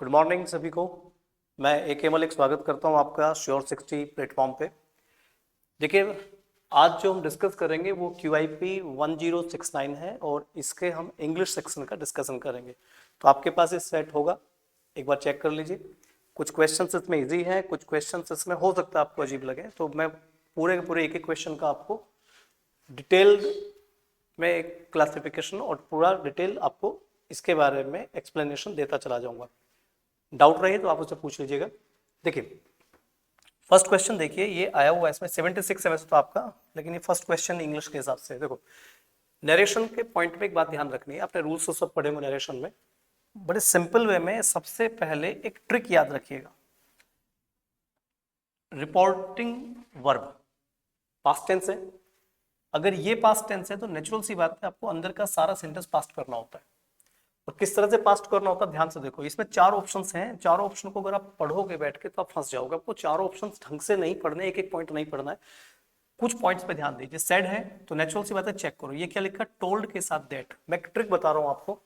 Good morning सभी को। मैं एक मलिक स्वागत करता हूं आपका श्योर 60 प्लेटफॉर्म पे। देखिए, आज जो हम डिस्कस करेंगे वो QIP 1069 है और इसके हम इंग्लिश सेक्शन का डिस्कशन करेंगे। तो आपके पास ये सेट होगा, एक बार चेक कर लीजिए। कुछ क्वेश्चन इसमें इजी हैं, कुछ क्वेश्चन इसमें हो सकता है आपको अजीब लगे, तो मैं पूरे के पूरे एक एक क्वेश्चन का आपको डिटेल्ड में एक क्लासिफिकेशन और पूरा डिटेल आपको इसके बारे में एक्सप्लेनेशन देता चला जाऊंगा। डाउट रहे तो आप उससे पूछ लीजिएगा। देखिए, फर्स्ट क्वेश्चन देखिए, ये आया हुआ है इसमें 76 है वैसे तो आपका, लेकिन ये फर्स्ट क्वेश्चन इंग्लिश के हिसाब से। देखो, नरेशन के पॉइंट में एक बात ध्यान रखनी है, आपने रूल्स तो सब पढ़े हो नरेशन में। बड़े सिंपल वे में सबसे पहले एक ट्रिक याद रखिएगा। रिपोर्टिंग वर्ब पास्ट टेंस है। अगर ये पास्ट टेंस है तो नेचुरल सी बात है आपको अंदर का सारा सेंटेंस पास्ट करना होता है। और किस तरह से पास्ट करना होता है ध्यान से देखो। इसमें 4 ऑप्शंस हैं, चारों ऑप्शन को अगर आप पढ़ोगे बैठ के तो आप फंस जाओगे। आपको चारों ऑप्शंस ढंग से नहीं पढ़ने, एक एक पॉइंट नहीं पढ़ना है, कुछ पॉइंट्स पे ध्यान दीजिए। सेड है तो नेचुरल सी बात है चेक करो, ये क्या लिखा, टोल्ड के साथ दैट। मैं एक ट्रिक बता रहा हूं आपको,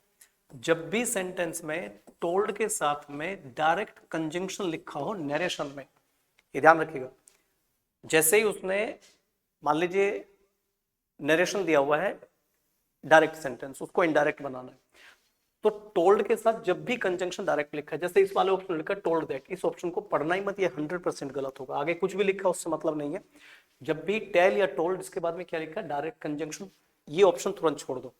जब भी सेंटेंस में टोल्ड के साथ में डायरेक्ट कंजंक्शन लिखा हो नरेशन में, ये ध्यान रखिएगा। जैसे ही उसने मान लीजिए नरेशन दिया हुआ है डायरेक्ट सेंटेंस, उसको इनडायरेक्ट बनाना है, तो टोल्ड के साथ जब भी कंजंक्शन डायरेक्ट लिखा है, जैसे इस वाले ऑप्शन लिखा टोल्ड दैट, इस ऑप्शन को पढ़ना ही मत, ये 100% गलत होगा। आगे कुछ भी लिखा उससे मतलब नहीं है। जब भी टेल या टोल्ड इसके बाद में क्या लिखा है डायरेक्ट कंजंक्शन, ये ऑप्शन तुरंत छोड़ दो।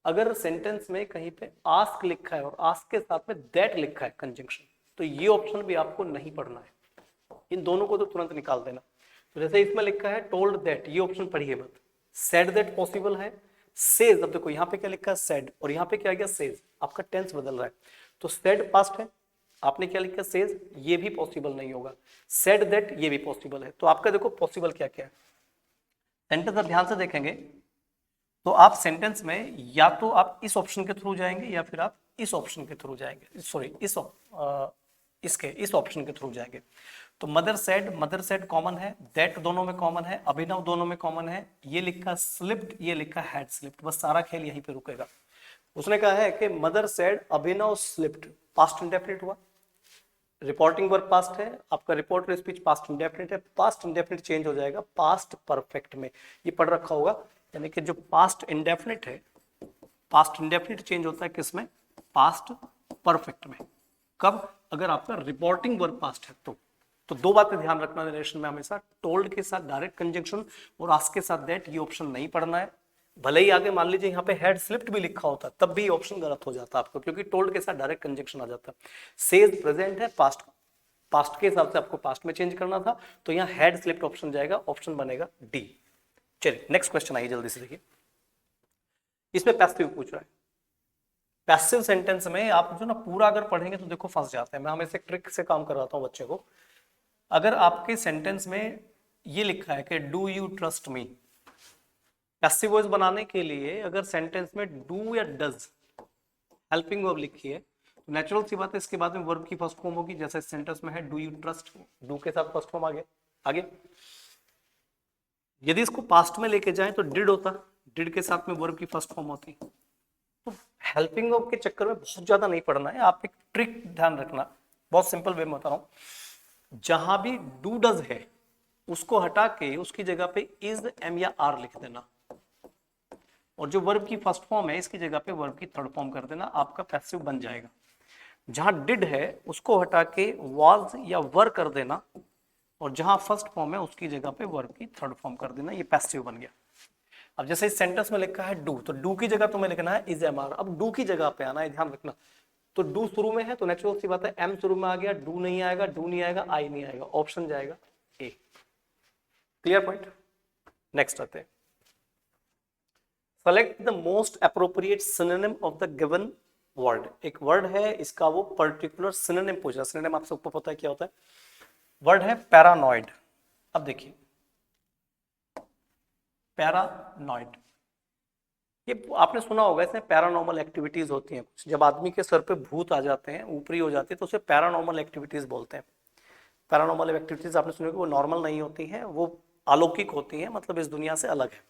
अगर सेंटेंस में कहीं पे आस्क लिखा है और आस्क के साथ में दैट लिखा है कंजंक्शन, तो ये ऑप्शन भी आपको नहीं पढ़ना है। इन दोनों को तो तुरंत निकाल देना। तो जैसे इसमें लिखा है टोल्ड दैट, ये ऑप्शन पढ़िए मत। सेड दैट पॉसिबल है। सेज, अब देखो यहाँ पे क्या लिखा है सेड और यहाँ पे क्या गया सेज, आपका टेंस बदल रहा है। तो सेड पास्ट है, आपने क्या लिखा सेज, ये भी पॉसिबल नहीं होगा। सेड दैट, ये भी पॉसिबल है। तो आपका देखो पॉसिबल क्या क्या है। सेंटेंस आप ध्यान से देखेंगे तो आप सेंटेंस में या तो आप इस ऑप्शन के थ्रू जाएंगे या फिर आप इस ऑप्शन के थ्रू जाएंगे, सॉरी इस ऑप्शन के थ्रू जाएंगे। तो मदर सेड कॉमन है, दैट दोनों में कॉमन है, अभिनव दोनों में कॉमन है। ये लिखा स्लिप्ड, ये लिखा हैड स्लिप्ड, बस सारा खेल यहीं पे रुकेगा। उसने कहा है कि मदर सेड अभिनव स्लिप्ड, पास्ट इंडेफिनिट हुआ। रिपोर्टिंग वर्ब पास्ट है, आपका रिपोर्ट स्पीच पास्ट इंडेफिनिट है। पास्ट इंडेफिनिट चेंज हो जाएगा पास्ट परफेक्ट में, ये पढ़ रखा होगा। यानी कि जो पास्ट इंडेफिनिट है, पास्ट इंडेफिनिट चेंज होता है किसमें, पास्ट परफेक्ट में। कब, अगर आपका रिपोर्टिंग वर्ब पास्ट है तो दो बातें ध्यान रखना नरेशन में हमेशा, टोल्ड के साथ डायरेक्ट कंजंक्शन और आस्क के साथ दैट, ये ऑप्शन नहीं पढ़ना है। भले ही आगे मान लीजिए यहाँ पे हैड स्लिप्ड भी लिखा होता तब भी ऑप्शन गलत हो जाता आपको, क्योंकि टोल्ड के साथ डायरेक्ट कंजंक्शन आ जाता। सेज प्रेजेंट है, पास्ट पास्ट के हिसाब से आपको पास्ट में चेंज करना था, तो यहाँ हैड स्लिप्ड ऑप्शन जाएगा, ऑप्शन बनेगा डी। चलिए नेक्स्ट क्वेश्चन आइए जल्दी से देखिए। इसमें पैसिव पूछ रहा है। पैसिव सेंटेंस में आप जो ना पूरा अगर पढ़ेंगे तो देखो फंस जाते हैं। मैं हमेशा एक ट्रिक से काम करवाता हूँ बच्चे को। अगर आपके सेंटेंस में ये लिखा है कि do you trust me, passive voice बनाने के लिए अगर सेंटेंस में डू या डज हेल्पिंग वर्ब लिखी है तो नेचुरल सी बात है इसके बाद में वर्ब की फर्स्ट फॉर्म होगी। जैसे सेंटेंस में है डू यू ट्रस्ट, डू के साथ फर्स्ट फॉर्म आगे। यदि इसको पास्ट में लेके जाएं तो डिड होता, डिड के साथ में वर्ब की फर्स्ट फॉर्म होती। तो हेल्पिंग वर्ब के चक्कर में बहुत ज्यादा नहीं पढ़ना है। आप एक ट्रिक ध्यान रखना, बहुत सिंपल वे में बता रहा हूं। जहां भी डू डज है उसको हटा के उसकी जगह पे इज, एम या आर लिख देना, और जो वर्ब की फर्स्ट फॉर्म है इसकी जगह पे वर्ब की थर्ड फॉर्म कर देना, आपका पैसिव बन जाएगा। जहां डिड है उसको हटा के वाज या वर कर देना, और जहां फर्स्ट फॉर्म है उसकी जगह पे वर्ब की थर्ड फॉर्म कर देना, ये पैसिव बन गया। अब जैसे इस सेंटेंस में लिखा है डू, तो डू की जगह तुम्हें लिखना है इज एम आर। अब डू की जगह पे आना है, ध्यान रखना। तो डू शुरू में है तो नेचुरल सी बात है एम शुरू में आ गया, डू नहीं आएगा, डू नहीं आएगा, आई नहीं आएगा, ऑप्शन जाएगा ए। Clear point. नेक्स्ट आते हैं। Select the most appropriate synonym of the given word. एक वर्ड है, इसका वो पर्टिकुलर सिनोनिम पूछ रहा है। सिनोनिम आप सबको पता है क्या होता है। वर्ड है पैरानॉइड। अब देखिए पैरानॉइड, ये आपने सुना होगा, इसमें पैरानॉर्मल एक्टिविटीज होती हैं कुछ। जब आदमी के सर पे भूत आ जाते हैं, ऊपरी हो जाती है, तो उसे पैरानॉर्मल एक्टिविटीज बोलते हैं। पैरानॉर्मल एक्टिविटीज आपने सुनी होगी, वो नॉर्मल नहीं होती हैं, वो अलौकिक होती हैं, मतलब इस दुनिया से अलग है।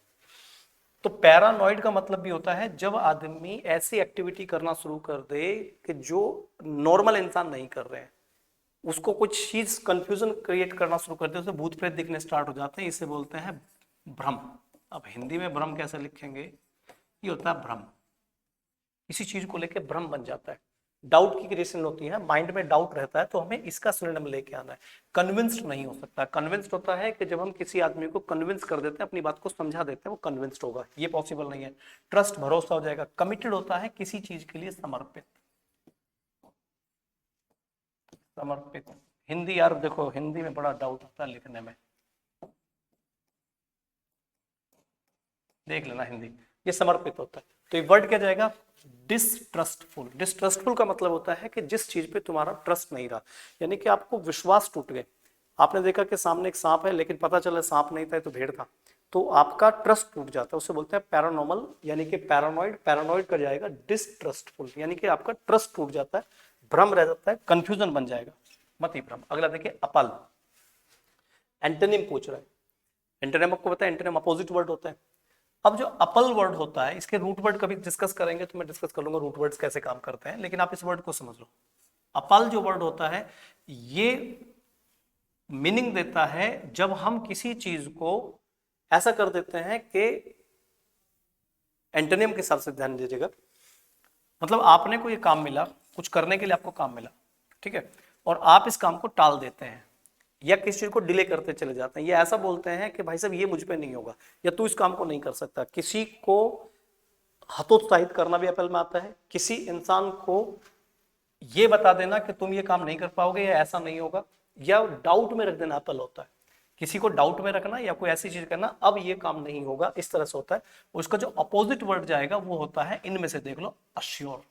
तो तो पैरानॉइड का मतलब भी होता है जब आदमी ऐसी एक्टिविटी करना शुरू कर दे कि जो नॉर्मल इंसान नहीं कर रहे हैं, उसको कुछ चीज कंफ्यूजन क्रिएट करना शुरू कर दे, उसे भूत प्रेत दिखने स्टार्ट हो जाते हैं, इसे बोलते हैं भ्रम। अब हिंदी में भ्रम कैसे लिखेंगे, ये होता है भ्रम, किसी चीज को लेके भ्रम बन जाता है, डाउट की क्रिएशन होती है, माइंड में डाउट रहता है, तो हमें इसका सिनोनिम लेके आना है। कन्विंस्ड नहीं हो सकता, कन्विंस्ड होता है कि जब हम किसी आदमी को कन्विंस कर देते हैं, अपनी बात को समझा देते हैं, वो कन्विंस्ड होगा, ये पॉसिबल नहीं है। ट्रस्ट भरोसा हो जाएगा। कमिटेड होता है किसी चीज के लिए समर्पित, समर्पित। हिंदी यार देखो, हिंदी में बड़ा डाउट होता है लिखने में, देख लेना हिंदी, ये समर्पित होता है। तो ये वर्ड क्या जाएगा, डिसट्रस्टफुल। डिसट्रस्टफुल का मतलब होता है कि जिस चीज पे तुम्हारा ट्रस्ट नहीं रहा, यानी कि आपको विश्वास टूट गए। आपने देखा कि सामने एक सांप है, लेकिन पता चला सांप नहीं था, तो भेड़ था, तो आपका ट्रस्ट टूट जाता है, उसे बोलते हैं पैरानॉर्मल, यानी कि पैरानॉइड। पैरानॉइड का जाएगा डिसट्रस्टफुल, यानी कि आपका ट्रस्ट टूट जाता है, भ्रम रह जाता है, कंफ्यूजन बन जाएगा, मत ही भ्रम। अगला देखिए अपल, एंटोनिम पूछ रहा है। एंटोनिम आपको पता है, एंटोनिम अपोजिट वर्ड होता है। अब जो अपल वर्ड होता है, इसके रूट वर्ड कभी डिस्कस करेंगे तो मैं डिस्कस कर लूंगा रूट वर्ड्स कैसे काम करते हैं, लेकिन आप इस वर्ड को समझ लो। अपल जो वर्ड होता है, ये मीनिंग देता है जब हम किसी चीज को ऐसा कर देते हैं कि, एंटोनिम के हिसाब से ध्यान दीजिएगा, मतलब आपने को ये काम मिला, कुछ करने के लिए आपको काम मिला, ठीक है, और आप इस काम को टाल देते हैं या किसी चीज को डिले करते चले जाते हैं, ये ऐसा बोलते हैं कि भाई साहब ये मुझ पे नहीं होगा, या तू इस काम को नहीं कर सकता। किसी को हतोत्साहित करना भी अपल में आता है, किसी इंसान को ये बता देना कि तुम ये काम नहीं कर पाओगे या ऐसा नहीं होगा, या डाउट में रख देना अपल होता है। किसी को डाउट में रखना या कोई ऐसी चीज करना, अब ये काम नहीं होगा, इस तरह से होता है। उसका जो अपोजिट वर्ड जाएगा वो होता है, इनमें से देख लो, अश्योर।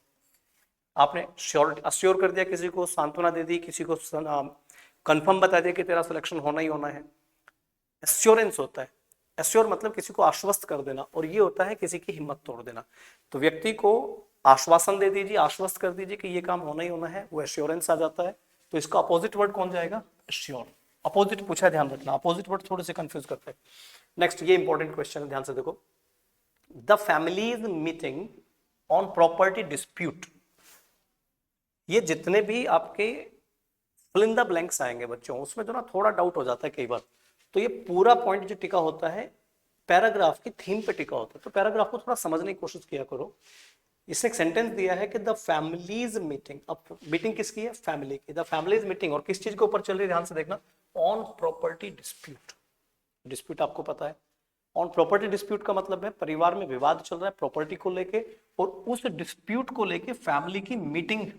आपने श्योर अश्योर कर दिया, किसी को सांत्वना दे दी, किसी को कंफर्म बता दिया कि तेरा सिलेक्शन होना ही होना है, एश्योरेंस होता है। एश्योर मतलब किसी को आश्वस्त कर देना, और ये होता है किसी की हिम्मत तोड़ देना। तो व्यक्ति को आश्वासन दे दीजिए, आश्वस्त कर दीजिए कि ये काम होना ही होना है, वो एश्योरेंस आ जाता है। तो इसका अपोजिट वर्ड कौन जाएगा, एश्योर। अपोजिट पूछा, ध्यान रखना, अपोजिट वर्ड थोड़े से कंफ्यूज करते हैं। नेक्स्ट, ये इंपॉर्टेंट क्वेश्चन है, ध्यान से देखो। The families meeting on property dispute, ये जितने भी आपके फिल इन द ब्लैंक्स आएंगे बच्चों, उसमें जो ना थोड़ा डाउट हो जाता है कई बार, तो ये पूरा पॉइंट जो टिका होता है पैराग्राफ की थीम पे टिका होता है, तो पैराग्राफ को थोड़ा समझने की कोशिश किया करो। इसने एक सेंटेंस दिया है कि द फैमिलीज मीटिंग, अब मीटिंग किसकी है, फैमिली की। द फैमिलीज मीटिंग, और किस चीज के ऊपर चल रही है, ध्यान से देखना, ऑन प्रॉपर्टी डिस्प्यूट। डिस्प्यूट आपको पता है, ऑन प्रॉपर्टी डिस्प्यूट का मतलब है परिवार में विवाद चल रहा है प्रॉपर्टी को लेके, और उस डिस्प्यूट को लेके फैमिली की मीटिंग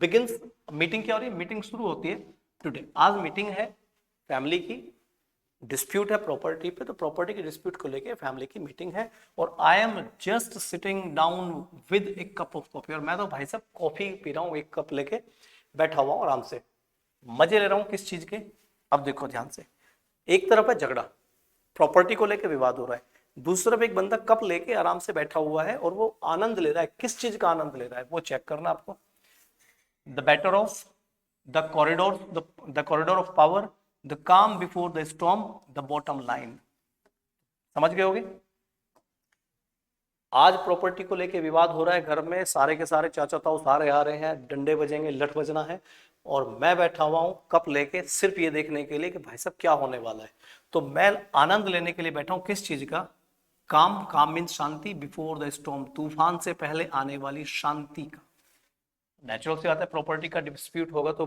बिगिंस। मीटिंग क्या हो रही है, मीटिंग शुरू होती है टुडे, आज मीटिंग है फैमिली की, डिस्प्यूट है प्रॉपर्टी पे, तो प्रॉपर्टी के डिस्प्यूट को लेके फैमिली की मीटिंग है, और I am just sitting down with A cup of coffee, और मैं तो भाई साहब कॉफी पी रहा हूँ, एक कप लेके बैठा हुआ आराम से, मजे ले रहा हूँ किस चीज के। अब देखो ध्यान से, एक तरफ है झगड़ा, प्रॉपर्टी को लेके विवाद हो रहा है, दूसरी तरफ एक बंदा कप लेके आराम से बैठा हुआ है और वो आनंद ले रहा है। किस चीज का आनंद ले रहा है वो चेक करना आपको। The batter of the corridor, the corridor of power, the calm before the storm, the bottom line. समझ गए होगे। आज प्रॉपर्टी को लेके विवाद हो रहा है घर में, सारे के सारे चाचा ताऊ सारे आ रहे हैं, डंडे बजेंगे, लठ बजना है, और मैं बैठा हुआ हूं कप लेके सिर्फ ये देखने के लिए कि भाई साहब क्या होने वाला है। तो मैं आनंद लेने के लिए बैठा हूं किस चीज का, काम। काम means Shanti, before the storm, तूफान से पहले आने वाली शांति का। नेचुरल सी बात है, प्रॉपर्टी का डिस्प्यूट होगा तो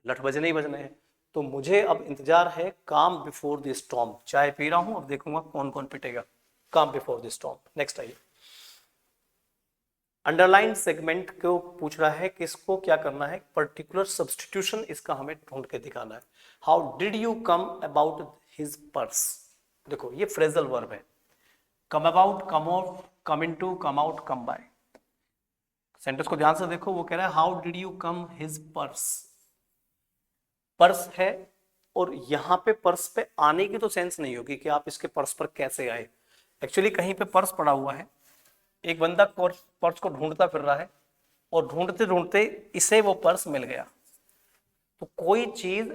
लठ बजने ही बजने हैं। तो मुझे अब इंतजार है काम बिफोर द स्टॉर्म, चाय पी रहा हूं, अब देखूंगा कौन कौन पिटेगा। काम बिफोर द स्टॉर्म। नेक्स्ट आइए, अंडरलाइन सेगमेंट को पूछ रहा है कि इसको क्या करना है, पर्टिकुलर सब्सटीट्यूशन इसका हमें ढूंढ के दिखाना है। How did you come about his purse. देखो ये फ्रेजल वर्ब है, come about, come of, come into, come out, come by. Sentence को ध्यान से देखो, वो कह रहा है how did you come his purse. Purse है, और यहां पे पर्स पे आने की तो सेंस नहीं होगी कि आप इसके पर्स पर कैसे आए। एक्चुअली कहीं पे पर्स पड़ा हुआ है, एक बंदा पर्स को ढूंढता फिर रहा है, और ढूंढते ढूंढते इसे वो पर्स मिल गया। तो कोई चीज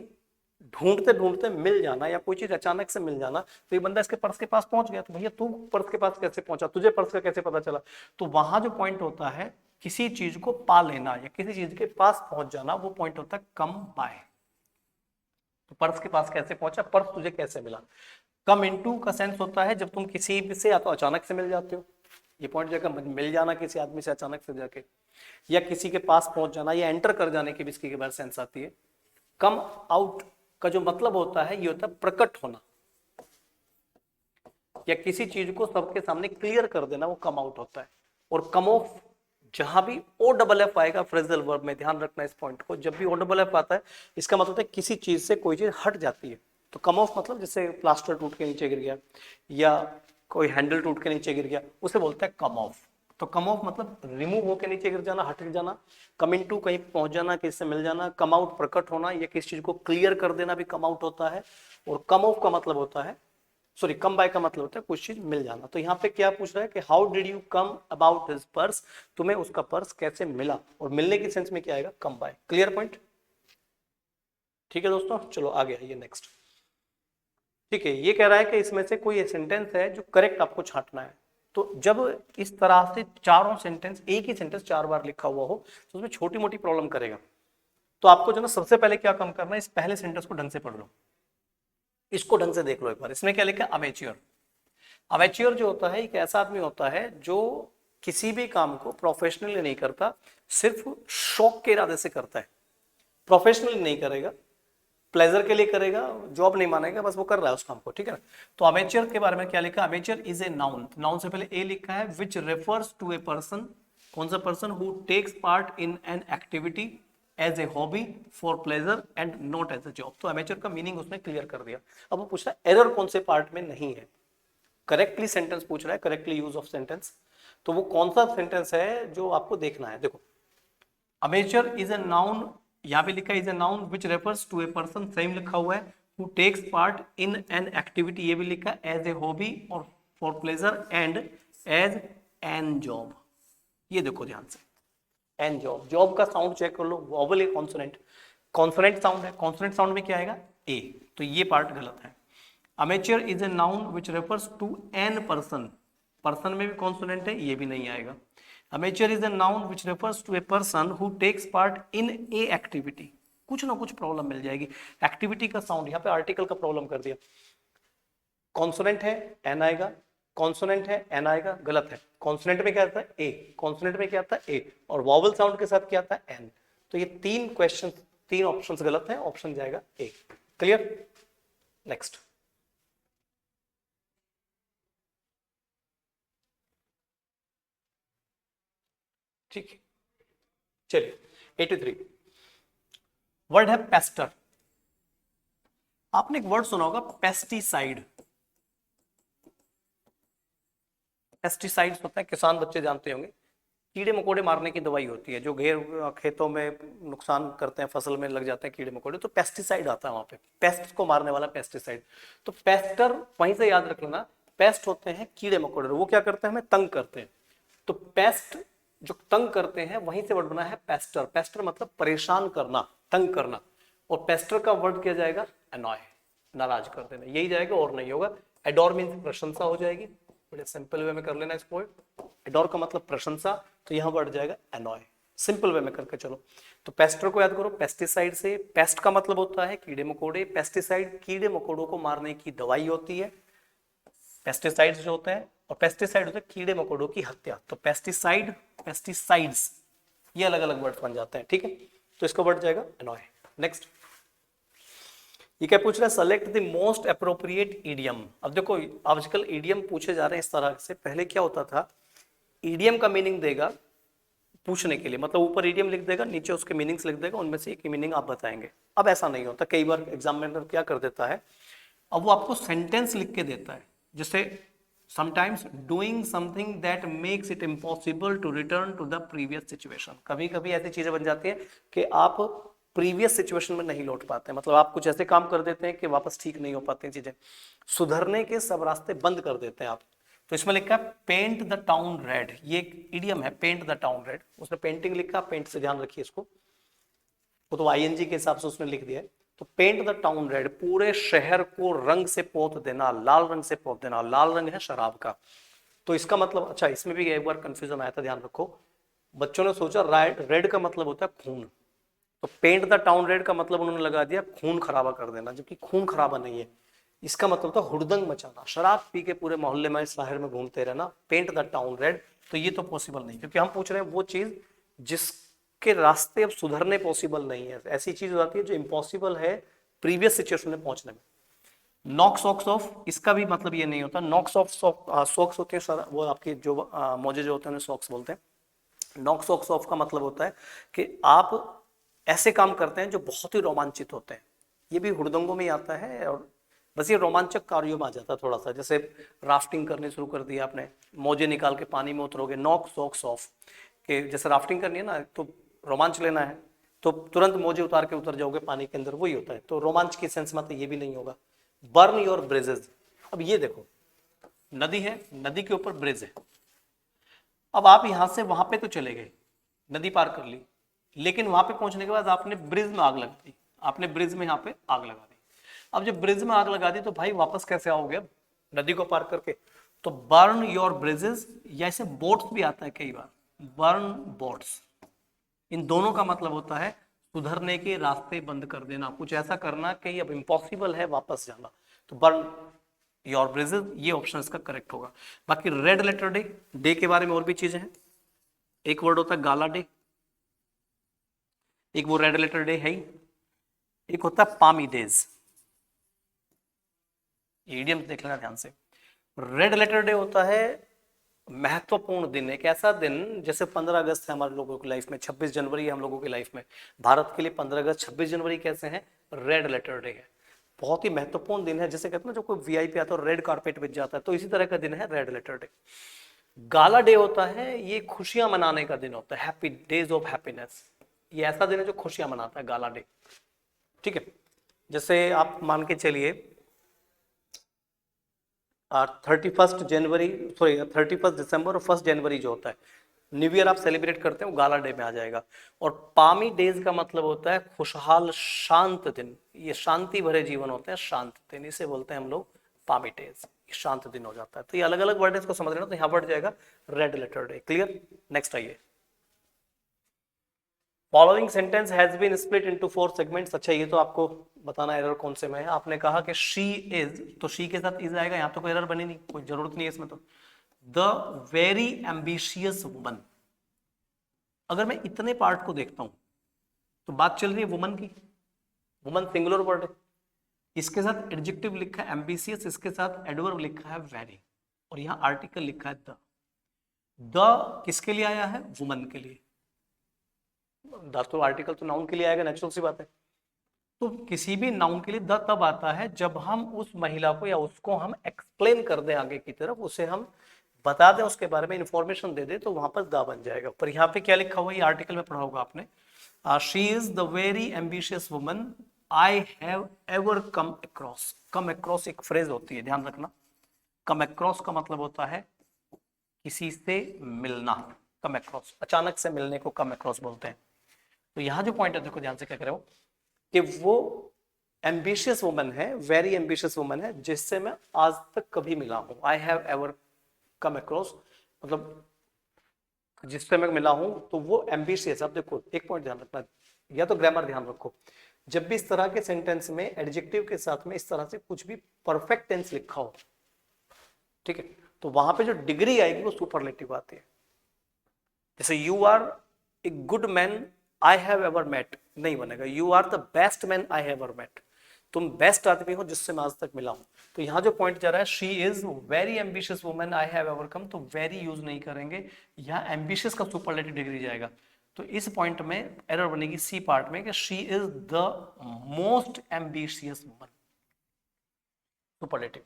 ढूंढते ढूंढते मिल जाना या कोई चीज अचानक से मिल जाना, तो ये बंदा इसके पर्स के पास पहुंच गया, तो भैया तू पर्स के पास कैसे पहुंचा, तुझे पर्स का कैसे पता चला? तो वहां जो पॉइंट होता है किसी चीज को पा लेना या किसी चीज के पास पहुंच जाना, वो पॉइंट होता है कम बाय। तो पर्स के पास कैसे पहुंचा, पर्स तुझे कैसे मिला। कम इनटू का सेंस होता है जब तुम किसी से या तो अचानक से मिल जाते हो, ये पॉइंट जगह मिल जाना किसी आदमी से अचानक से जाके, या किसी के पास पहुंच जाना या एंटर कर जाने की भी इसकी बार सेंस आती है। कम आउट का जो मतलब होता है ये होता है प्रकट होना, या किसी चीज को सबके सामने क्लियर कर देना, वो कम आउट होता है। और कम ऑफ, जहां भी ओ डबल एफ आएगा फ्रेजल वर्ब में, ध्यान रखना इस पॉइंट को, जब भी ओ डबल एफ आता है इसका मतलब है किसी चीज से कोई चीज हट जाती है। तो कम ऑफ मतलब जैसे प्लास्टर टूट के नीचे गिर गया या कोई हैंडल टूट के नीचे गिर गया, उसे बोलते हैं कम ऑफ। तो कम ऑफ मतलब रिमूव होके नीचे गिर जाना, हट जाना। कम इन टू कहीं पहुंच जाना, किसी से मिल जाना। कम आउट प्रकट होना या किसी चीज को क्लियर कर देना भी कम आउट होता है। और कम ऑफ का मतलब होता है, सॉरी कम बाय का मतलब होता है कुछ चीज मिल जाना। तो यहाँ पे क्या पूछ रहा है कि how did you come about his purse, तुम्हें उसका पर्स कैसे मिला, और मिलने की सेंस में क्या आएगा, कम बाय। Clear point? ठीक है दोस्तों, चलो आगे आइए नेक्स्ट। ठीक है, ये कह रहा है कि इसमें से कोई सेंटेंस है जो करेक्ट आपको छांटना है। तो जब इस तरह से चारों सेंटेंस, एक ही सेंटेंस 4 बार लिखा हुआ हो तो उसमें छोटी मोटी प्रॉब्लम करेगा। तो आपको जो ना सबसे पहले क्या काम करना है, इस पहले सेंटेंस को ढंग से पढ़ लो, इसको ढंग से देख लो एक बार। इसमें क्या लिखा है, अमेच्योर। अमेच्योर जो होता है एक ऐसा आदमी होता है जो किसी भी काम को प्रोफेशनली नहीं करता, सिर्फ शौक के इरादे से करता है। प्रोफेशनली नहीं करेगा, प्लेजर के लिए करेगा, जॉब नहीं मानेगा, बस वो कर रहा है उस काम को, ठीक है ना। तो अमेच्योर के बारे में क्या लिखा, amateur is a noun, noun से पहले ए लिखा है, which refers to a person, कौन सा person, who takes part in an activity as a hobby for pleasure and not as a job. तो अमेच्योर का मीनिंग उसने क्लियर कर दिया। अब वो पूछ रहा है एरर कौन से पार्ट में नहीं है, करेक्टली सेंटेंस पूछ रहा है, करेक्टली यूज ऑफ सेंटेंस। तो वो कौन सा सेंटेंस है जो आपको देखना है। देखो, अमेच्योर इज ए नाउन, यहां पे लिखा है is a noun which refers to a person, same लिखा हुआ है, who takes part in an activity, ये भी लिखा है एज ए हॉबी और for pleasure and as an job. ये देखो ध्यान से, एन जॉब, जॉब का साउंड चेक कर लो, वॉवल है कॉन्सोनेंट, कॉन्सोनेंट साउंड है, कॉन्सोनेंट साउंड में क्या आएगा, ए, तो ये पार्ट गलत है। Amateur is a noun which refers to an person, person में भी कॉन्सोनेंट है, ये भी नहीं आएगा। Amateur is a noun which refers to a person who takes part in a activity, कुछ ना कुछ प्रॉब्लम मिल जाएगी। एक्टिविटी का साउंड, यहाँ पे आर्टिकल का प्रॉब्लम कर दिया, कॉन्सोनेंट है एन आएगा, कॉन्सोनेंट है एन आएगा, गलत है। कॉन्सोनेंट में क्या आता है ए, कॉन्सोनेंट में क्या आता है ए, और वॉवल साउंड के साथ क्या आता है एन। तो ये तीन क्वेश्चन, तीन ऑप्शंस गलत हैं, ऑप्शन जाएगा ए। क्लियर? नेक्स्ट। ठीक है, चलिए 83 वर्ड है पेस्टर। आपने एक वर्ड सुना होगा पेस्टिसाइड। पेस्टिसाइड्स होता है, किसान बच्चे जानते होंगे, कीड़े मकोड़े मारने की दवाई होती है, जो घेर खेतों में नुकसान करते हैं, फसल में लग जाते हैं कीड़े मकोड़े, तो पेस्टिसाइड आता है वहां पे, पेस्ट को मारने वाला पेस्टिसाइड। तो पेस्टर वहीं से याद रख लेना, पेस्ट होते हैं कीड़े मकोड़े, वो क्या करते हैं, हमें तंग करते हैं। तो पेस्ट जो तंग करते हैं, वहीं से वर्ड बना है पेस्टर। पेस्टर मतलब परेशान करना, तंग करना, और पेस्टर का वर्ड किया जाएगा अनॉय, नाराज कर देना, यही जाएगा और नहीं होगा। एडोर मीन्स प्रशंसा हो जाएगी, बड़े सिंपल वे में कर लेना इसको। एडोर का मतलब प्रशंसा, तो यहां वर्ड जाएगा एनॉय, सिंपल वे में करके चलो। तो पेस्टर को याद करो, पेस्टिसाइड से, पेस्ट का मतलब होता है कीड़े मकोड़े, पेस्टिसाइड कीड़े मकोड़ों को मारने की दवाई होती है, पेस्टिसाइड्स जो होते हैं, और पेस्टिसाइड होते हैं कीड़े मकोड़ों की हत्या। तो पेस्टिसाइड, पेस्टिसाइड्स, ये अलग अलग वर्ड बन जाते हैं, ठीक है। तो इसका वर्ड जाएगा एनॉय। नेक्स्ट, ये क्या पूछ रहा है, select the most appropriate idiom. अब देखो आजकल ईडियम पूछे जा रहे हैं इस तरह से, पहले क्या होता था, ईडियम का मीनिंग देगा पूछने के लिए, मतलब ऊपर ईडियम लिख देगा, नीचे उसके मीनिंग्स लिख देगा, उनमें से एक ही मीनिंग आप बताएंगे। अब ऐसा नहीं होता, कई बार एग्जामिनर क्या कर देता है, अब वो आपको सेंटेंस लिख के देता है, जैसे sometimes doing something that makes it impossible to return to the previous situation. कभी कभी ऐसी चीजें बन जाती है कि आप प्रीवियस सिचुएशन में नहीं लौट पाते, मतलब आप कुछ ऐसे काम कर देते हैं कि वापस ठीक नहीं हो पाते हैं चीजें, सुधरने के सब रास्ते बंद कर देते हैं आप। तो इसमें लिखा है पेंट द टाउन रेड, ये एक इडियम है, पेंट द टाउन रेड। उसने पेंटिंग लिखा, पेंट से ध्यान रखिए इसको, वो तो आईएनजी के हिसाब से उसने लिख दिया है। तो पेंट द टाउन रेड, पूरे शहर को रंग से पोत देना, लाल रंग से पोत देना। लाल रंग है शराब का, तो इसका मतलब, अच्छा इसमें भी एक बार कंफ्यूजन आया था, ध्यान रखो। बच्चों ने सोचा रेड का मतलब होता है खून, तो पेंट द टाउन रेड का मतलब उन्होंने लगा दिया खून खराबा कर देना, जबकि खून खराबा नहीं है। इसका मतलब था हुड़दंग मचाना, शराब पी के पूरे मोहल्ले में शहर में घूमते रहना, पेंट द टाउन रेड। तो ये तो पॉसिबल नहीं, क्योंकि हम पूछ रहे हैं वो चीज जिसके रास्ते अब सुधरने पॉसिबल नहीं है। ऐसी चीज हो जाती है जो इम्पॉसिबल है प्रीवियस सिचुएशन में पहुंचने में। नॉक सॉक्स ऑफ, इसका भी मतलब ये नहीं होता। नॉक्स ऑफ सॉक्स होते हैं सर, वो आपके जो मोजे जो होते हैं उन्हें सॉक्स बोलते हैं। नॉक सॉक्स ऑफ का मतलब होता है कि आप ऐसे काम करते हैं जो बहुत ही रोमांचित होते हैं। ये भी हुड़दंगों में ही आता है, और बस ये रोमांचक कार्यों में आ जाता है थोड़ा सा। जैसे राफ्टिंग करनी शुरू कर दी आपने, मोजे निकाल के पानी में उतरोगे, नॉक सॉक्स ऑफ, कि जैसे राफ्टिंग करनी है ना, तो रोमांच लेना है तो तुरंत मोजे उतार के उतर जाओगे पानी के अंदर, वही होता है। तो रोमांच की सेंस में तो ये भी नहीं होगा। बर्न योर ब्रिजेस, अब ये देखो नदी है, नदी के ऊपर ब्रिज है, अब आप यहां से वहां पे तो चले गए, नदी पार कर ली, लेकिन वहां पे पहुंचने के बाद आपने ब्रिज में आग लगा दी, आपने ब्रिज में यहाँ पे आग लगा दी। अब जब ब्रिज में आग लगा दी तो भाई वापस कैसे आओगे अब नदी को पार करके? तो बर्न योर ब्रिजेस, या इसे बोट्स भी आता है कई बार, बर्न बोट्स। इन दोनों का मतलब होता है सुधरने के रास्ते बंद कर देना, कुछ ऐसा करना कि अब इम्पॉसिबल है वापस जाना। तो बर्न योर ब्रिजेस, ये ऑप्शन इसका करेक्ट होगा। बाकी रेड लेटर डे, डे के बारे में और भी चीजें हैं। एक वर्ड होता है गाला डे, एक वो रेड लेटर डे है ही, एक होता है पामी डेज। इडियम देख लेना ध्यान से। रेड लेटर डे होता है महत्वपूर्ण दिन, एक ऐसा दिन जैसे 15 अगस्त है हमारे लोगों की लाइफ में, 26 जनवरी है हम लोगों की लाइफ में। भारत के लिए 15 अगस्त 26 जनवरी कैसे हैं? रेड लेटर डे है, बहुत ही महत्वपूर्ण दिन है। जैसे कहते हैं ना, जो कोई वीआईपी आता है रेड कारपेट बिछ जाता है, तो इसी तरह का दिन है रेड लेटर डे। गाला डे होता है, ये खुशियां मनाने का दिन होता है, हैप्पी डेज ऑफ हैप्पीनेस। ये ऐसा दिन है जो खुशियां मनाता है, गाला डे। ठीक है, जैसे आप मान के चलिए 31 जनवरी, सॉरी 31 दिसंबर और 1 जनवरी जो होता है न्यू ईयर आप सेलिब्रेट करते हैं, वो गाला डे में आ जाएगा। और पामी डेज का मतलब होता है खुशहाल शांत दिन, ये शांति भरे जीवन होते हैं, शांत दिन, इसे बोलते हैं हम लोग पामी डेज, शांत दिन हो जाता है। तो ये अलग अलग वर्ड इसको समझ लेना, तो यहाँ बढ़ जाएगा red letter day. Clear? Next आइए। Following sentence has been split into 4 segments. अच्छा ये तो आपको बताना एरर कौन से में है। आपने कहा कि शी इज, तो शी के साथ इज आएगा, यहां तो कोई एरर बनी नहीं, कोई जरूरत नहीं है इसमें। तो द वेरी एम्बिशियस वुमन, अगर मैं इतने पार्ट को देखता हूं तो बात चल रही है वुमन की, वुमन सिंगुलर वर्ड है, इसके साथ एडजेक्टिव लिखा है एम्बिशियस, इसके साथ एडवर्ब लिखा है वेरी, और यहां आर्टिकल लिखा है द। द किसके लिए आया है? वुमन के लिए। द तो आर्टिकल तो नाउन के लिए आएगा, नेचुरल सी बात है। तो किसी भी नाउन के लिए द तब आता है जब हम उस महिला को या उसको हम एक्सप्लेन कर दें आगे की तरफ, उसे हम बता दें, उसके बारे में इंफॉर्मेशन दे दें, तो वहां पर द बन जाएगा। पर यहाँ पे क्या लिखा हुआ है, ये आर्टिकल में पढ़ा होगा आपने, she is the very ambitious woman I have ever come across. Come across एक फ्रेज होती है, ध्यान रखना। कम अक्रॉस का मतलब होता है किसी से मिलना, कम अक्रॉस, अचानक से मिलने को कम अक्रॉस बोलते हैं। तो यहाँ जो पॉइंट है देखो ध्यान से, क्या करो कि वो एम्बिशियस वुमन है, वेरी एम्बिशियस वुमन है, जिससे मैं आज तक कभी मिला हूं। आई हैव एवर कम अक्रॉस, मतलब जिससे मैं मिला हूं तो वो एम्बिशियस। अब देखो एक पॉइंट ध्यान रखना, या तो ग्रामर ध्यान रखो, जब भी इस तरह के सेंटेंस में एडजेक्टिव के साथ में इस तरह से कुछ भी परफेक्ट टेंस लिखा हो, ठीक है, तो वहां पे जो डिग्री आएगी वो सुपरलेटिव आती है। जैसे you are a good man I have ever met नहीं बनेगा, you are the best man I have ever met, तुम बेस्ट आदमी हो जिससे मैं आज तक मिला हूं। तो यहां जो पॉइंट जा रहा है, she is very ambitious woman I have ever come, तो वेरी यूज नहीं करेंगे, यहां एम्बिशियस का सुपरलेटिव डिग्री जाएगा। तो इस पॉइंट में एरर बनेगी सी पार्ट में कि she is the most ambitious woman, superlative.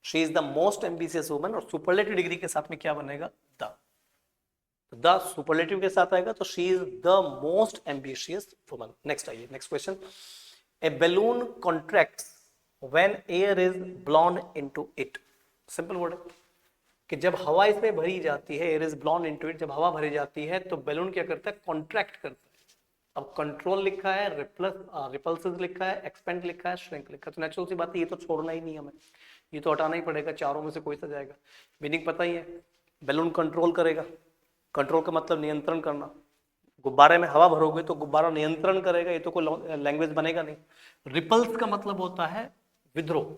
She is the most ambitious woman, और सुपरलेटिव डिग्री के साथ में क्या बनेगा? द। द सुपरलेटिव के साथ आएगा तो she is the most ambitious woman. Next आइए, next question. A balloon contracts when air is blown into it. Simple word है कि जब हवा इसमें भरी जाती है, air is blown into it, जब हवा भरी जाती है तो बैलून क्या करता है? कॉन्ट्रैक्ट करता है। अब कंट्रोल लिखा है, रिपल्सिव लिखा है, एक्सपेंड लिखा है, श्रिंक लिखा है, तो नेचुरल सी बात है ये तो छोड़ना ही नहीं हमें, ये तो हटाना ही पड़ेगा, चारों में से कोई सा जाएगा। मीनिंग पता ही है, बैलून कंट्रोल करेगा, कंट्रोल का मतलब नियंत्रण करना, गुब्बारे में हवा भरोगे तो गुब्बारा नियंत्रण करेगा, ये तो कोई लैंग्वेज बनेगा नहीं। रिपल्स का मतलब होता है विद्रोह,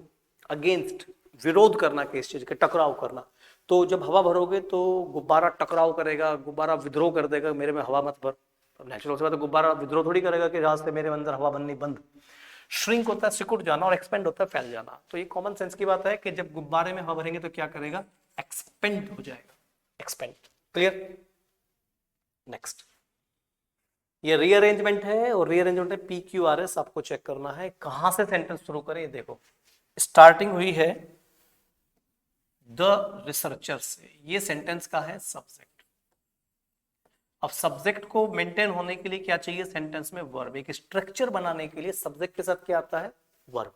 अगेंस्ट, विरोध करना किसी चीज के, टकराव करना। तो जब हवा भरोगे तो गुब्बारा टकराव करेगा, गुब्बारा विद्रोह कर देगा, मेरे में हवा मत भर। नेचुरल से बात है, गुब्बारा विद्रोह थोड़ी करेगा कि जहां से मेरे अंदर हवा बननी बंद। श्रिंक होता है सिकुड़ जाना, और एक्सपेंड होता है फैल जाना। तो ये कॉमन सेंस की बात है कि जब गुब्बारे में हवा भरेंगे तो क्या करेगा, एक्सपेंड हो जाएगा, एक्सपेंड। क्लियर? नेक्स्ट, ये रीअरेंजमेंट है, और रीअरेंजमेंट में PQRS आपको चेक करना है। कहां से सेंटेंस शुरू करें, देखो स्टार्टिंग हुई है द रिसर्चर से, ये सेंटेंस का है सब्जेक्ट। अब सब्जेक्ट को मेंटेन होने के लिए क्या चाहिए सेंटेंस में, वर्ब। एक स्ट्रक्चर बनाने के लिए सब्जेक्ट के साथ क्या आता है, वर्ब।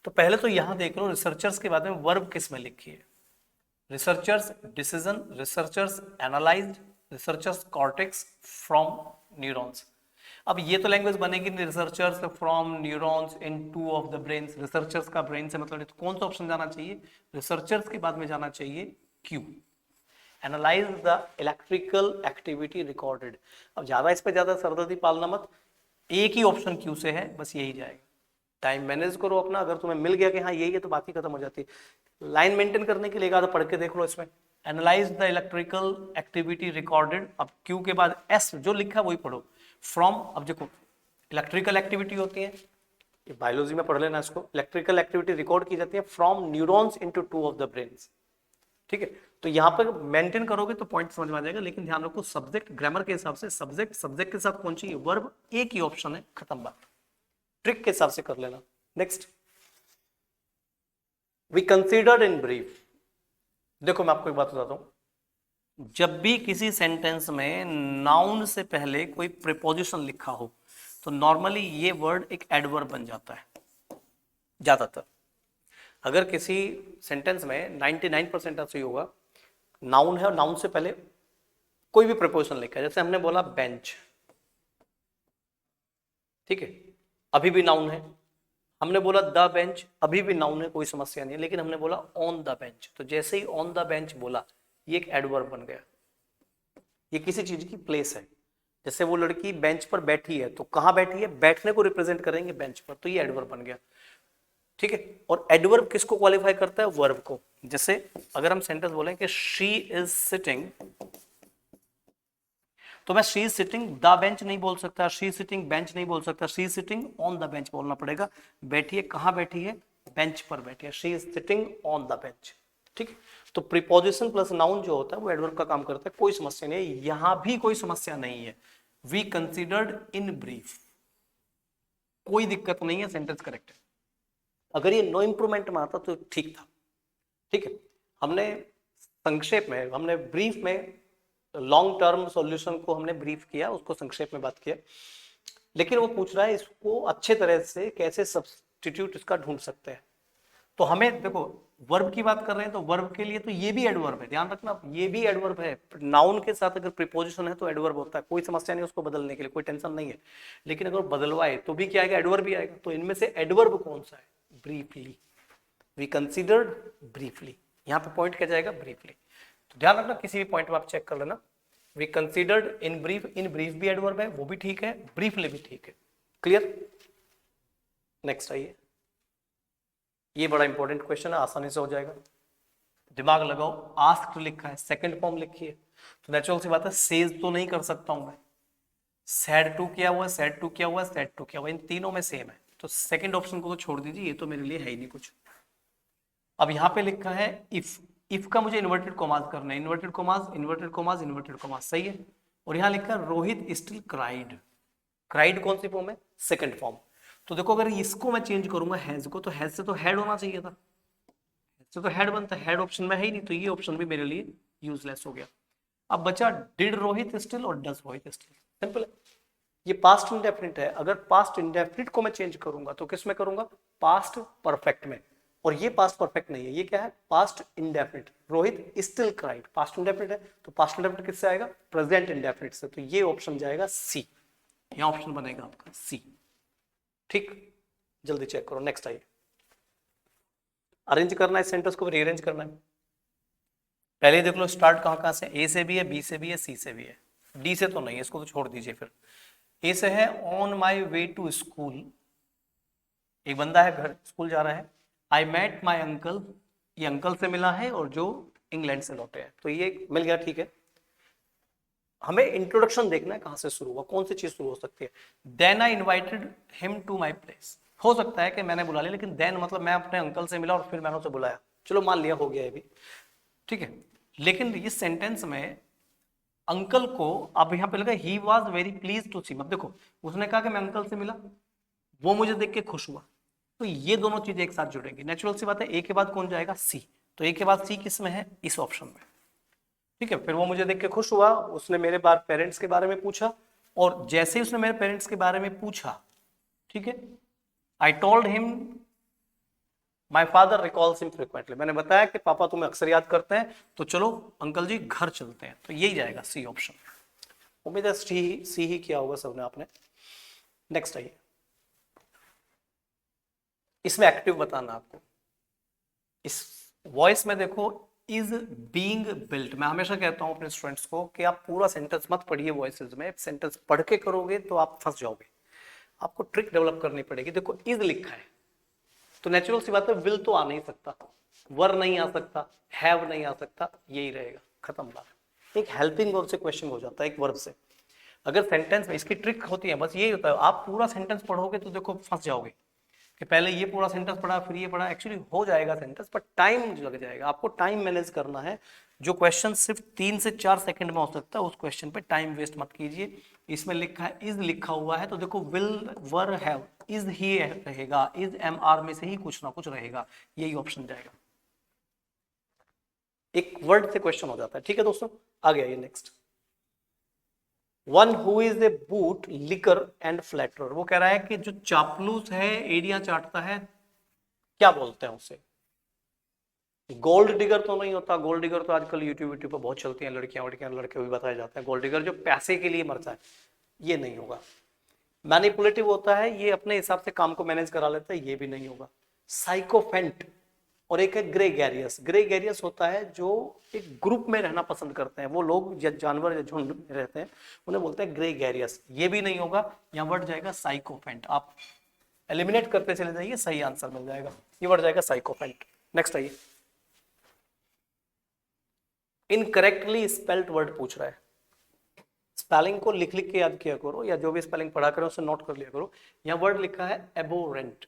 तो पहले तो यहां देख लो रिसर्चर्स के बाद में वर्ब किस में लिखी है, researchers decision, researchers analysed, researchers cortex from neurons. अब ये तो लैंग्वेज बनेगी researchers from neurons in two of the brains, researchers का ब्रेन से मतलब, तो कौन सा ऑप्शन जाना चाहिए, रिसर्चर्स के बाद में जाना चाहिए Q, analyse the electrical activity recorded. अब ज्यादा इस पे ज्यादा सरदर्दी पालना मत, एक ही ऑप्शन क्यू से है, बस यही जाएगा। टाइम मैनेज करो अपना, अगर तुम्हें मिल गया कि हाँ यही है तो बाकी खत्म हो जाती है। लाइन मेंटेन करने के लिए आधा पढ़ के देख लो इसमें, analyse the electrical activity recorded. अब क्यू के बाद एस जो लिखा वही पढ़ो, फ्रॉम। अब देखो इलेक्ट्रिकल एक्टिविटी होती है, ये बायोलॉजी में पढ़ लेना इसको, इलेक्ट्रिकल एक्टिविटी रिकॉर्ड की जाती है from neurons into two of the brains. ठीक है, तो यहां पर मेंटेन करोगे तो पॉइंट समझ में आ जाएगा। लेकिन ध्यान रखो सब्जेक्ट, ग्रामर के हिसाब से सब्जेक्ट, सब्जेक्ट के साथ कौन चाहिए, वर्ब, एक ही ऑप्शन है, खत्म बात। ट्रिक के हिसाब से कर लेना। Next, we considered in brief. देखो मैं आपको एक बात बताता हूं, जब भी किसी सेंटेंस में नाउन से पहले कोई प्रीपोजिशन लिखा हो तो नॉर्मली ये वर्ड एक एडवर्ब बन जाता है ज्यादातर। अगर किसी सेंटेंस में 99% ऐसा ही होगा, नाउन है और नाउन से पहले कोई भी प्रीपोजिशन लिखा है, जैसे हमने बोला बेंच, ठीक है, अभी भी नाउन है। हमने बोला द बेंच, अभी भी नाउन है, कोई समस्या नहीं है। लेकिन हमने बोला ऑन द बेंच, तो जैसे ही ऑन द बेंच बोला ये एक एडवर्ब बन गया, ये किसी चीज की प्लेस है। जैसे वो लड़की बेंच पर बैठी है, तो कहां बैठी है, बैठने को रिप्रेजेंट करेंगे बेंच पर, तो ये एडवर्ब बन गया। ठीक है, और एडवर्ब किसको क्वालिफाई करता है, वर्ब को। जैसे अगर हम सेंटेंस बोलें कि शी इज सिटिंग, तो मैं she is sitting the bench नहीं बोल सकता, शी इज सिटिंग बेंच नहीं बोल सकता, she is sitting on the bench बोलना पड़ेगा। बैठी है, कहां बैठी है, बेंच पर बैठी है, she is sitting on the bench. ठीक है, तो प्रीपोजिशन प्लस नाउन जो होता है वो एडवर्ब का काम करता है, कोई समस्या नहीं है, यहां भी कोई समस्या नहीं है। वी कंसिडर्ड इन ब्रीफ, कोई दिक्कत नहीं है, सेंटेंस करेक्ट है। अगर ये नो इंप्रूवमेंट में आता तो ठीक था। ठीक है, हमने संक्षेप में, हमने ब्रीफ में लॉन्ग टर्म सॉल्यूशन को हमने ब्रीफ किया, उसको संक्षेप में बात किया। लेकिन वो पूछ रहा है इसको अच्छे तरह से कैसे सब्स्टिट्यूट इसका ढूंढ सकते हैं। तो हमें देखो वर्ब की बात कर रहे हैं, तो वर्ब के लिए तो ये भी एडवर्ब है, ध्यान रखना ये भी एडवर्ब है। नाउन के साथ अगर प्रीपोजिशन है तो एडवर्ब होता है, कोई समस्या नहीं उसको बदलने के लिए, कोई टेंशन नहीं है। लेकिन अगर बदलवाए तो भी क्या आएगा, एडवर्ब भी आएगा। तो इनमें से एडवर्ब कौन सा है, ब्रीफली, वी कंसिडर्ड ब्रीफली, यहाँ पे पॉइंट क्या जाएगा, ब्रीफली। तो ध्यान रखना किसी भी पॉइंट में आप चेक कर लेना, we considered in brief, in brief भी एडवर्ब है, वो भी ठीक है, ब्रीफली भी ठीक है। क्लियर? नेक्स्ट आइए, ये बड़ा इंपॉर्टेंट क्वेश्चन है, आसानी से हो जाएगा, दिमाग लगाओ। आस्क्ड लिखा है, सेकंड फॉर्म लिखी है, तो नेचुरल सी बात है सेज तो नहीं कर सकता हूं मैं, सैड टू किया हुआ, सैड टू किया हुआ, सैड टू किया हुआ, इन तीनों में सेम है, तो सेकंड ऑप्शन को तो छोड़ दीजिए, ये तो मेरे लिए है ही नहीं कुछ। अब यहां पे लिखा है इफ, इफ का मुझे इन्वर्टेड कॉमास करना है, inverted commas, inverted commas, inverted commas, सही है। और यहां लिखा है रोहित स्टिल क्राइड, क्राइड कौन सी फॉर्म है, सेकंड फॉर्म। तो देखो अगर इसको मैं चेंज करूंगा हैज को, तो हैज से तो हेड होना चाहिए था, तो हेड बनता है, हेड ऑप्शन में है ही नहीं, तो ये ऑप्शन भी मेरे लिए यूजलेस हो गया। अब बचा डिड रोहित स्टिल और डज रोहित स्टिल, सिंपल है। ये पास्ट इंडेफिनिट है, अगर पास्ट इंडेफिनिट को मैं चेंज करूंगा तो किस में करूंगा, पास्ट परफेक्ट में। और ये पास्ट परफेक्ट नहीं है, ये क्या है, past indefinite. Rohit still cried past indefinite है, तो पास्ट इंडेफिनिट किससे आएगा, प्रेजेंट इंडेफिनिट से, तो ये ऑप्शन जाएगा सी, यहाँ ऑप्शन बनेगा आपका सी। ठीक, जल्दी चेक करो, नेक्स्ट आइए। अरेंज करना है सेंटेंस को, रीअरेंज करना है। पहले देख लो स्टार्ट कहाँ से, ए से भी है, बी से भी है, सी से भी है, डी से तो नहीं है, इसको तो छोड़ दीजिए फिर। ए से है on my way to school, एक बंदा है घर स्कूल जा रहा है। आई मेट माई अंकल, ये अंकल से मिला है और जो इंग्लैंड से लौटे हैं, तो ये मिल गया, ठीक है। हमें इंट्रोडक्शन देखना है, कहां से शुरू हुआ, कौन सी चीज शुरू हो सकती है। Then I invited him to my place, हो सकता है कि मैंने बुला लिया, लेकिन देन मतलब मैं अपने अंकल से मिला और फिर मैंने उसे बुलाया, चलो मान लिया हो गया ये भी, ठीक है। लेकिन इस सेंटेंस में अंकल को, अब यहाँ पे लगा he was very please to see, मतलब देखो उसने कहा कि मैं अंकल से मिला, वो मुझे देख के खुश हुआ, तो ये दोनों चीजें एक साथ जुड़ेंगी। नेचुरल सी बात है, ए के बाद कौन जाएगा, सी, तो ए के बाद सी किस में है, इस ऑप्शन में, ठीक है। फिर वो मुझे देख के खुश हुआ, उसने मेरे बार पेरेंट्स के बारे में पूछा, और जैसे ही उसने मेरे पेरेंट्स के बारे में पूछा, ठीक है, I told him my father recalls him frequently, मैंने बताया कि पापा तुम्हें अक्सर याद करते हैं, तो चलो अंकल जी घर चलते हैं, तो यही जाएगा सी ऑप्शन। उम्मीद है सी ही किया होगा सबने आपने। नेक्स्ट आइए, इसमें एक्टिव बताना आपको। इस वॉइस में देखो इज बीइंग बिल्ट, मैं हमेशा कहता हूं अपने स्टूडेंट्स को कि आप पूरा सेंटेंस मत पढ़िए वॉइसेस में, सेंटेंस पढ़ के करोगे तो आप फंस जाओगे, आपको ट्रिक डेवलप करनी पड़ेगी। देखो इज लिखा है, तो नेचुरल सी बात है विल तो आ नहीं सकता, वर नहीं आ सकता, हैव नहीं आ सकता, यही रहेगा, खत्म बात। एक हेल्पिंग वर्ब से क्वेश्चन हो जाता है, एक वर्ब से। अगर सेंटेंस में, इसकी ट्रिक होती है बस यही होता है, आप पूरा सेंटेंस पढ़ोगे तो देखो फंस जाओगे कि पहले ये पूरा सेंटेंस पढ़ा फिर ये पढ़ा, एक्चुअली हो जाएगा सेंटेंस, पर टाइम लग जाएगा, आपको टाइम मैनेज करना है। जो क्वेश्चन सिर्फ 3 से 4 सेकंड में हो सकता है, उस क्वेश्चन पे टाइम वेस्ट मत कीजिए। इसमें लिखा है इज लिखा हुआ है, तो देखो will were have is he रहेगा, इज एम आर में से ही कुछ ना कुछ रहेगा, यही ऑप्शन जाएगा। एक वर्ड से क्वेश्चन हो जाता है, ठीक है दोस्तों। आ गया ये next, one who is a boot liquor and flatterer, वो कह रहा है कि जो चापलूस है, एरिया चाटता है, क्या बोलते हैं उसे। गोल्ड डिगर तो नहीं होता, गोल्ड डिगर तो आजकल यूट्यूब पर बहुत चलती हैं, लड़कियां वड़कियां लड़के भी बताए जाते हैं। गोल्ड डिगर जो पैसे के लिए मरता है, ये नहीं होगा। मैनिपुलेटिव होता है, ये अपने हिसाब से काम को मैनेज करा लेता है, ये भी नहीं होगा। साइकोफेंट, और एक है ग्रेगेरियस। ग्रेगेरियस होता है जो एक ग्रुप में रहना पसंद करते हैं, वो लोग या जानवर या झुंड में रहते हैं, उन्हें बोलते हैं ग्रेगेरियस, ये भी नहीं होगा। यहाँ बढ़ जाएगा साइकोफेंट, आप एलिमिनेट करते चले जाइए, सही आंसर मिल जाएगा, ये बढ़ जाएगा साइकोफेंट। नेक्स्ट आइए, इनकरेक्टली स्पेल्ड वर्ड पूछ रहा है, स्पेलिंग को लिख लिख के याद किया करो, या जो भी स्पेलिंग पढ़ा करो उसे नोट कर लिया करो। यहाँ वर्ड लिखा है एबोरेंट,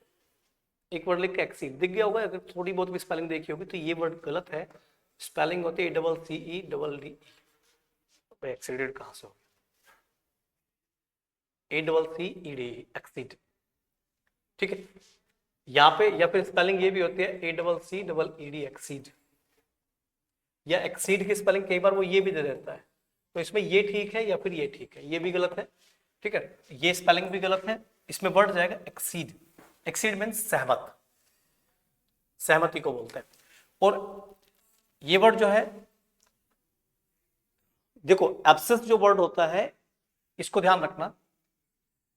एक वर्ड लिख के एक्सीड दिख गया होगा, अगर थोड़ी बहुत भी स्पेलिंग देखी होगी तो ये वर्ड गलत है। स्पेलिंग होती है double C E double D, exceeded कहां से हो गया, A double C E D, accede, ठीक है। यहाँ पे या फिर स्पेलिंग ये भी होती है A double C double E D, accede, या एक्सीड की स्पेलिंग कई बार वो ये भी दे देता है, तो इसमें ये ठीक है या फिर ये ठीक है, ये भी गलत है, ठीक है, ये स्पेलिंग भी गलत है। इसमें वर्ड जाएगा एक्सीड, एक्सीड मीन्स सहमत, सहमति को बोलते हैं। और ये वर्ड जो है, देखो एब्सेस जो वर्ड होता है, इसको ध्यान रखना,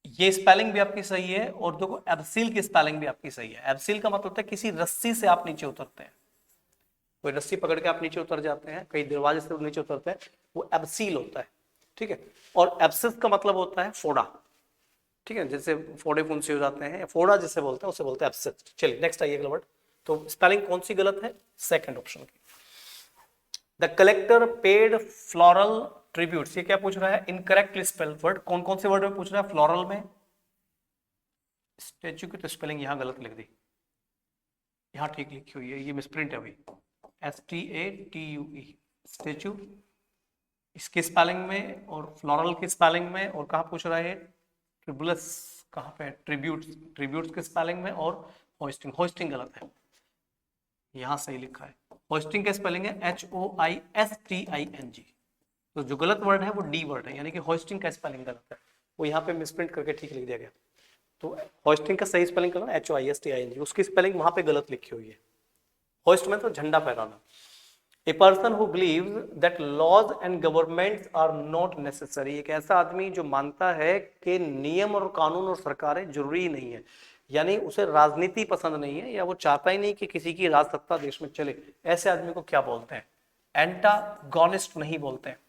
ये स्पेलिंग भी आपकी सही है, और देखो एब्सिल की स्पेलिंग भी आपकी सही है। एब्सिल का मतलब होता है किसी रस्सी से आप नीचे उतरते हैं, कोई रस्सी पकड़ के आप नीचे उतर जाते हैं, कई दरवाजे से नीचे उतरते हैं, वो एब्सील होता है, ठीक है। और एब्सिस का मतलब होता है फोड़ा, ठीक है, जैसे फोड़े फुंसी हो जाते हैं, फोड़ा जिसे बोलते हैं उसे बोलते हैं एब्सिस। चलिए नेक्स्ट आइए अगला वर्ड, तो स्पेलिंग कौन सी गलत है, सेकंड ऑप्शन की। The collector paid floral tributes, ये क्या पूछ रहा है, इनकरेक्टली स्पेल्ड वर्ड। कौन कौन से वर्ड में पूछ रहा है, फ्लोरल में, स्टेच्यू की तो स्पेलिंग यहां गलत लिख दी, यहां ठीक लिखी हुई है, ये मिसप्रिंट है अभी, STATUE, स्टेच्यू, इसकी स्पेलिंग में और फ्लोरल की स्पेलिंग में, और कहाँ पूछ रहा है, ट्रिब्यूलस कहाँ पे है, ट्रिब्यूट्स, ट्रिब्यूट्स की स्पेलिंग में, और होस्टिंग, होस्टिंग गलत है, यहाँ सही लिखा है, होस्टिंग की स्पेलिंग है HOISTING, तो जो गलत वर्ड है वो डी वर्ड है, यानी कि होस्टिंग का स्पेलिंग गलत है, वो यहाँ पे मिसप्रिंट करके ठीक लिख दिया गया। तो होस्टिंग का सही स्पेलिंग करना HOISTING, उसकी स्पेलिंग वहां पे गलत लिखी हुई है, होस्ट में तो झंडा फहराना। A person who believes that laws and governments are not necessary, एक ऐसा आदमी जो मानता है कि नियम और कानून और सरकारें जरूरी नहीं है, यानी उसे राजनीति पसंद नहीं है या वो चाहता ही नहीं कि किसी की राज सत्ता देश में चले, ऐसे आदमी को क्या बोलते हैं? एंटागोनिस्ट नहीं बोलते हैं।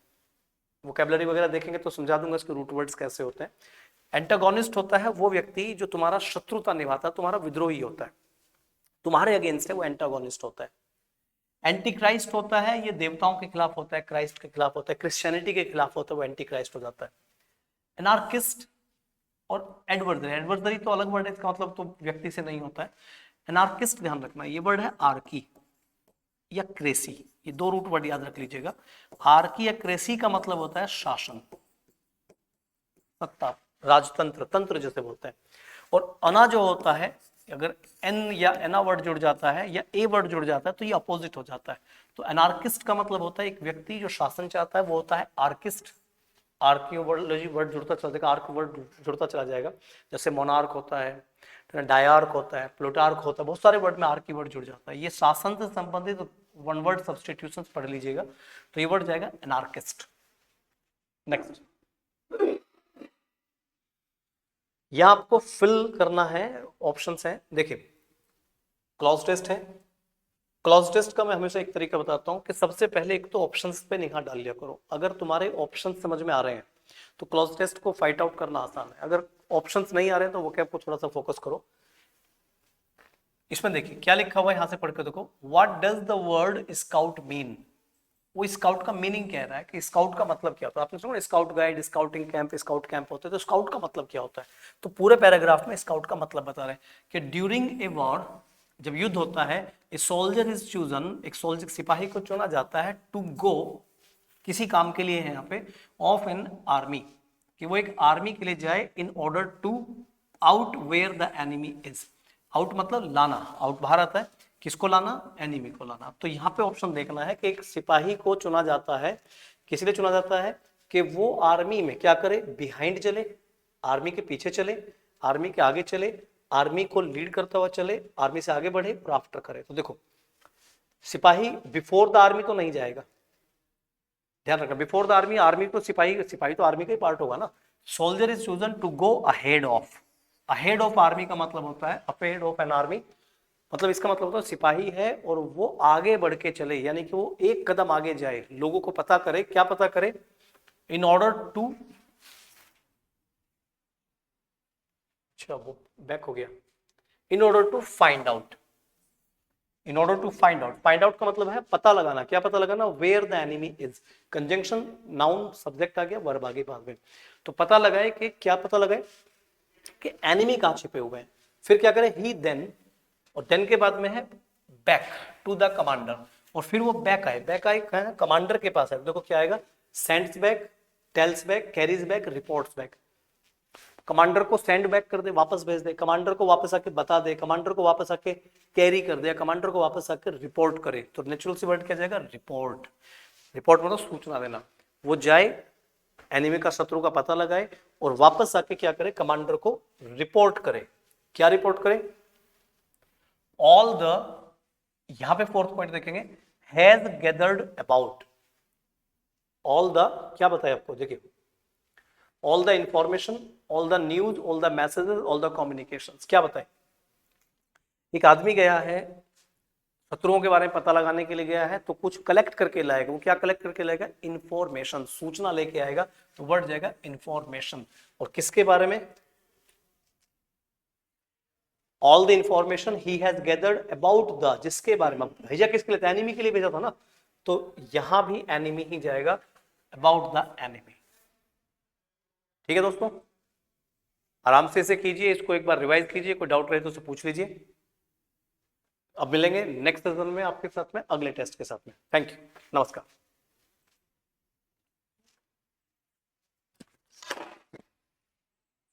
वोकैबुलरी वगैरह देखेंगे तो समझा दूंगा इसके रूट वर्ड्स कैसे होते हैं। एंटागोनिस्ट होता है वो व्यक्ति जो तुम्हारा शत्रुता निभाता है, तुम्हारा विद्रोही होता है, तुम्हारे अगेंस्ट है, वो एंटागोनिस्ट होता है। एंटी क्राइस्ट होता है, ये देवताओं के खिलाफ होता है, क्राइस्ट के खिलाफ होता है, क्रिश्चियनिटी के खिलाफ होता है, वो एंटी क्राइस्ट हो जाता है। एनार्किस्ट और एडवर्सरी, एडवर्सरी तो अलग वर्ड है, इसका मतलब तो व्यक्ति से नहीं होता है। एनार्किस्ट ध्यान रखना, ये वर्ड है आर्की या क्रेसी, ये दो रूट वर्ड याद रख लीजिएगा। आर्की या क्रेसी का मतलब होता है शासन, सत्ता, राजतंत्र, तंत्र जैसे बोलते हैं। और अना जो होता है, अगर एन या एना वर्ड जुड़ जाता है या ए वर्ड जुड़ जाता है तो ये अपोजिट हो जाता है। तो एनार्किस्ट का मतलब होता है एक व्यक्ति जो शासन चाहता है, वो होता है आर्किस्ट। आर्कियोलॉजी वर्ड जुड़ता चला जाएगा, आर्क वर्ड जुड़ता चला जाएगा, जैसे मोनार्क होता है, डायर्क होता है, प्लूटार्क होता है, बहुत सारे वर्ड में आर्की वर्ड जुड़ जाता है। ये शासन से संबंधित वन वर्ड सब्स्टिट्यूशंस पढ़ लीजिएगा, तो ये वर्ड जाएगा एनार्किस्ट। नेक्स्ट, यहां आपको फिल करना है, ऑप्शंस हैं, देखिए क्लॉज टेस्ट है। क्लॉज टेस्ट का मैं हमेशा एक तरीका बताता हूं कि सबसे पहले एक तो ऑप्शंस पे निगाह डाल लिया करो। अगर तुम्हारे ऑप्शंस समझ में आ रहे हैं तो क्लॉज टेस्ट को फाइट आउट करना आसान है। अगर ऑप्शंस नहीं आ रहे हैं तो वोकैब को थोड़ा सा फोकस करो। इसमें देखिए क्या लिखा हुआ है, यहां से पढ़ के देखो। What does the word scout mean? वो स्काउट का मीनिंग कह रहा है कि स्काउट का मतलब क्या होता है। आपने सुना scout guide, scouting camp, scout camp होते हैं, तो स्काउट का मतलब क्या होता है? तो पूरे पैराग्राफ में स्काउट का मतलब बता रहे हैं कि ड्यूरिंग ए वॉर, जब युद्ध होता है, ए सोल्जर इज चूजन, एक सोल्जर सिपाही को चुना जाता है, टू गो, किसी काम के लिए है यहाँ पे, ऑफ एन आर्मी, कि वो एक आर्मी के लिए जाए, in order to out where the enemy is. Out मतलब लाना, आउट बाहर आता है, किसको लाना? एनिमी को लाना। तो यहाँ पे ऑप्शन देखना है कि एक सिपाही को चुना जाता है, किस लिए चुना जाता है? कि वो आर्मी में क्या करे? बिहाइंड चले, आर्मी के पीछे चले, आर्मी के आगे चले, आर्मी को लीड करता हुआ चले, आर्मी से आगे बढ़े और आफ्टर करे। तो देखो सिपाही बिफोर द आर्मी तो नहीं जाएगा, ध्यान रखना, बिफोर द आर्मी, आर्मी तो सिपाही, सिपाही तो आर्मी का ही पार्ट होगा ना। Soldier is chosen to go ahead of, ahead of army का मतलब होता है अहेड ऑफ एन आर्मी, मतलब इसका मतलब होता है सिपाही है और वो आगे बढ़ के चले, यानी कि वो एक कदम आगे जाए, लोगों को पता करे, क्या पता करे? इन ऑर्डर टू, अच्छा वो बैक हो गया, in order to find out, in order to find out, find out का मतलब है पता लगाना, क्या पता लगाना? Where the enemy is, conjunction, noun, subject आ गया, वर्ब आ गई बाद में। तो पता लगाए कि क्या पता लगाए? कि एनिमी कहां छिपे हुए हैं। फिर क्या करें? ही देन, और देन के बाद में है बैक टू द कमांडर, और फिर वो बैक आए, बैक आए कमांडर के पास है। देखो क्या आएगा? Sends back, tells back, carries back, reports back. Commander को सेंड बैक कर दे, वापस भेज दे, कमांडर को वापस आके बता दे, कमांडर को वापस आके कैरी कर दे, कमांडर को वापस आके रिपोर्ट करे। तो नेचुरल सी वर्ड क्या जाएगा? रिपोर्ट। रिपोर्ट मतलब सूचना देना। वो जाए, एनिमी का, शत्रु का पता लगाए और वापस आके क्या करे? कमांडर को रिपोर्ट करे। क्या रिपोर्ट करे? ऑल द, यहां पे फोर्थ पॉइंट देखेंगे, has gathered about, all the क्या बताया आपको? देखिए all the information, all the news, all the messages, all the communications, क्या बताए? एक आदमी गया है, शत्रुओं के बारे में पता लगाने के लिए गया है, तो कुछ कलेक्ट करके लाएगा। वो क्या कलेक्ट करके लाएगा? इंफॉर्मेशन, सूचना लेके आएगा। तो वर्ड जाएगा इंफॉर्मेशन। और किसके बारे में? All the information he has gathered about the, जिसके बारे में भेजा, किसके लिए? एनिमी के लिए भेजा था ना, तो यहां भी एनिमी ही जाएगा, अबाउट द एनिमी। ठीक है दोस्तों, आराम से इसे कीजिए, इसको एक बार रिवाइज कीजिए, कोई डाउट रहे तो उसे पूछ लीजिए। अब मिलेंगे नेक्स्ट सेशन में आपके साथ में, अगले टेस्ट के साथ में। थैंक यू, नमस्कार।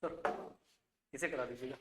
सर इसे करा दीजिएगा।